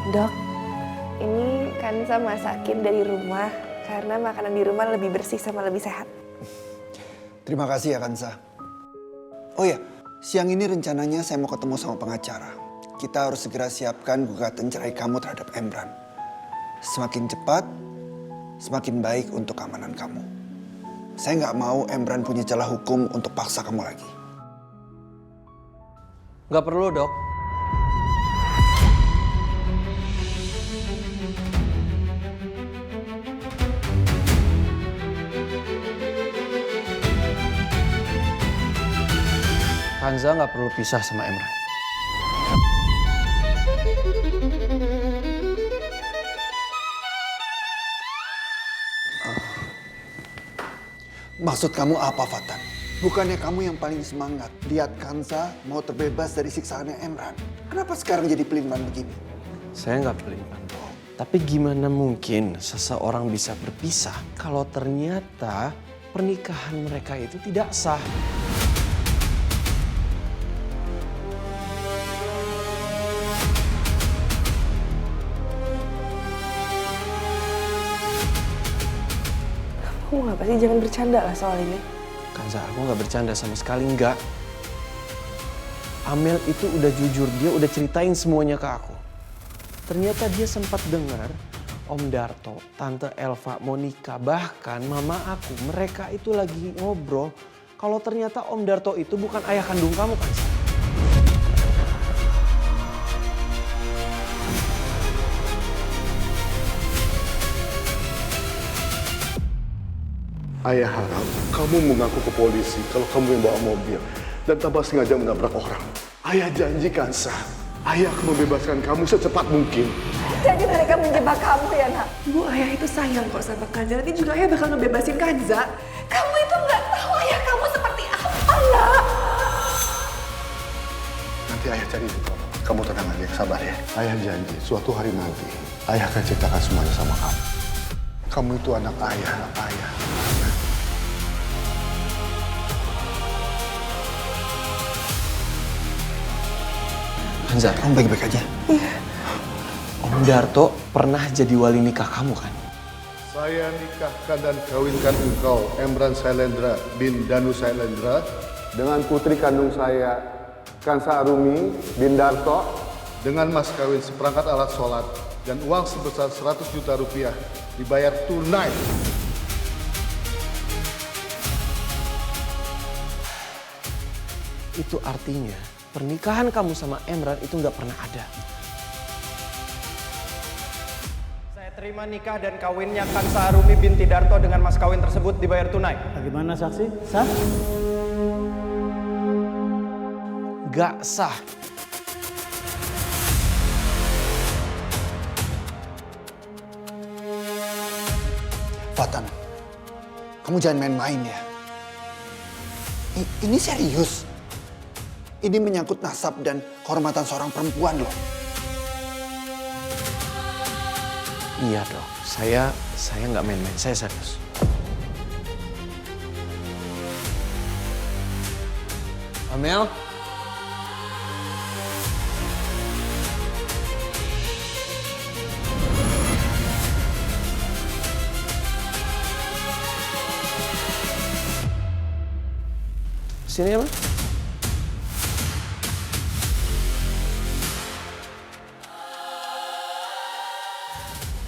Dok, ini Kansa masakin dari rumah karena makanan di rumah lebih bersih sama lebih sehat. Terima kasih ya Kansa. Oh ya, siang ini rencananya saya mau ketemu sama pengacara. Kita harus segera siapkan gugatan cerai kamu terhadap Emran. Semakin cepat, semakin baik untuk keamanan kamu. Saya nggak mau Emran punya celah hukum untuk paksa kamu lagi. Nggak perlu, Dok. Kanza nggak perlu pisah sama Emran. Maksud kamu apa, Fatan? Bukannya kamu yang paling semangat lihat Kansa mau terbebas dari siksaannya Emran? Kenapa sekarang jadi pelin-pelan begini? Saya nggak pelin-pelan. Tapi gimana mungkin seseorang bisa berpisah kalau ternyata pernikahan mereka itu tidak sah? Kamu ngapa sih? Jangan bercanda lah soal ini. Kanza, aku nggak bercanda sama sekali, nggak. Amel itu udah jujur, dia udah ceritain semuanya ke aku. Ternyata dia sempat dengar Om Darto, Tante Elva, Monica, bahkan mama aku, mereka itu lagi ngobrol kalau ternyata Om Darto itu bukan ayah kandung kamu, Kanza. Ayah harap kamu mengaku ke polisi kalau kamu yang bawa mobil dan tanpa sengaja menabrak orang. Ayah janji Kansa, ayah akan membebaskan kamu secepat mungkin. Jadi mereka menjebak kamu ya, Nak? Bu, ayah itu sayang kok sama Kanza. Nanti juga ayah bakal ngebebasin Kanza. Kamu itu nggak tahu ayah kamu seperti apa, Nak. Nanti ayah cari itu kamu. Kamu tenang aja, sabar ya. Ayah janji suatu hari nanti ayah akan ceritakan semuanya sama kamu. Kamu itu anak ayah, anak ayah. Kanza, Kamu baik-baik aja? Iya. Om Darto pernah jadi wali nikah kamu kan? Saya nikahkan dan kawinkan engkau, Emran Sailendra bin Danu Sailendra, dengan putri kandung saya, Kansa Arumi bin Darto, dengan mas kawin seperangkat alat sholat dan uang sebesar 100 juta rupiah dibayar tunai. Itu artinya pernikahan kamu sama Emran itu nggak pernah ada. Saya terima nikah dan kawinnya Kansa Arumi binti Darto dengan mas kawin tersebut dibayar tunai. Bagaimana saksi? Sah? Gak sah. Fatan, kamu jangan main-main ya. Ini serius. Ini menyangkut nasab dan kehormatan seorang perempuan loh. Iya dok, saya nggak main-main, saya serius. Amel? Sini ya, Mas.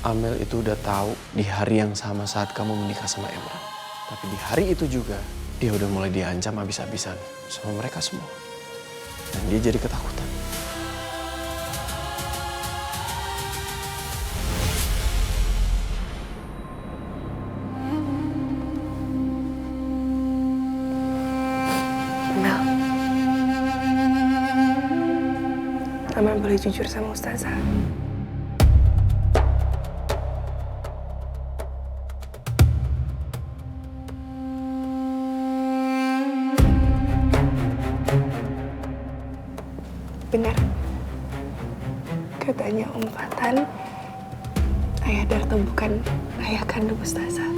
Amel itu udah tahu di hari yang sama saat kamu menikah sama Emran. Tapi di hari itu juga dia udah mulai diancam habis-habisan sama mereka semua. Dan dia jadi ketakutan. Mel. Amel boleh jujur sama Ustazah. Benar. Katanya Om Fatan, ayah Darto bukan ayah kandung Ustazah.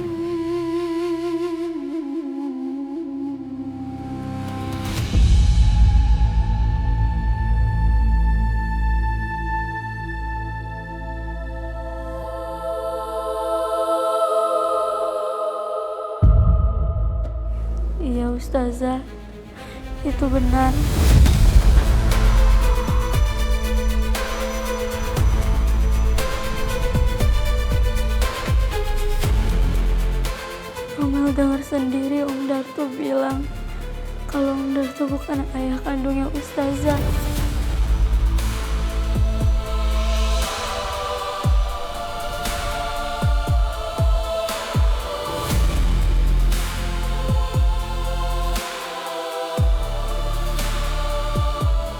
itu benar. Romel dengar sendiri Om Darto bilang kalau Om Darto bukan ayah kandungnya Ustazah.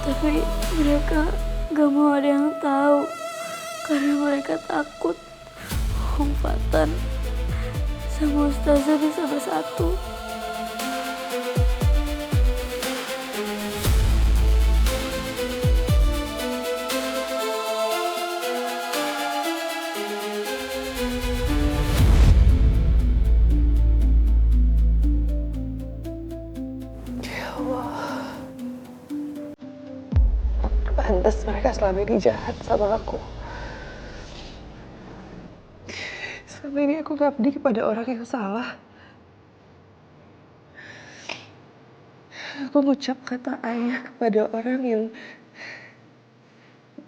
Tapi mereka gak mau ada yang tahu karena mereka takut Om Fatan sama Ustazah bisa bersatu. Pantes mereka selama ini jahat sama aku. Selama ini aku ngabdi kepada orang yang salah. Aku mengucap kata ayah kepada orang yang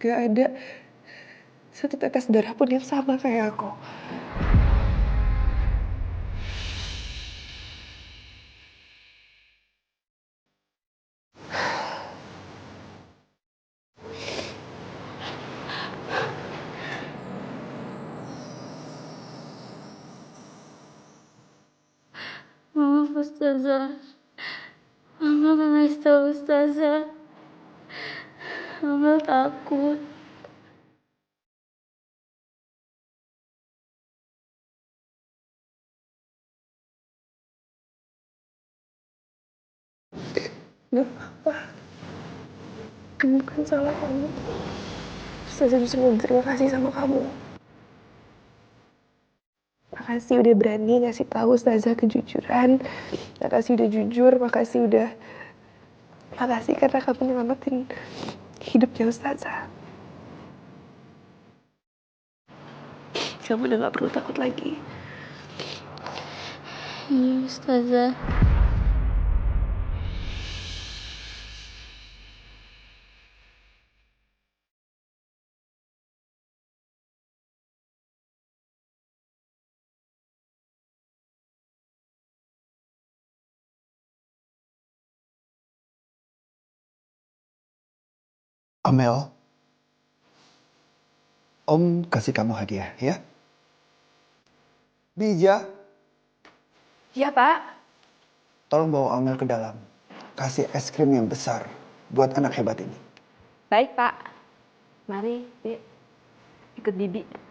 gak ada satu tetes darah pun yang sama kayak aku. Maaf Ustazah. Mama gak ngasih tahu Ustazah. Mama takut. Gak apa-apa. Ini bukan salah kamu. Ustazah justru mau berterima kasih sama kamu. Makasih udah berani ngasih tahu Ustazah kejujuran. Makasih udah jujur, makasih karena kamu nyelamatin hidupnya Ustazah. Kamu udah gak perlu takut lagi. Iya Ustazah. Amel, Om kasih kamu hadiah ya. Bija, Iya Pak. tolong bawa Amel ke dalam. Kasih es krim yang besar buat anak hebat ini. Baik Pak. Mari, ikut Bibi.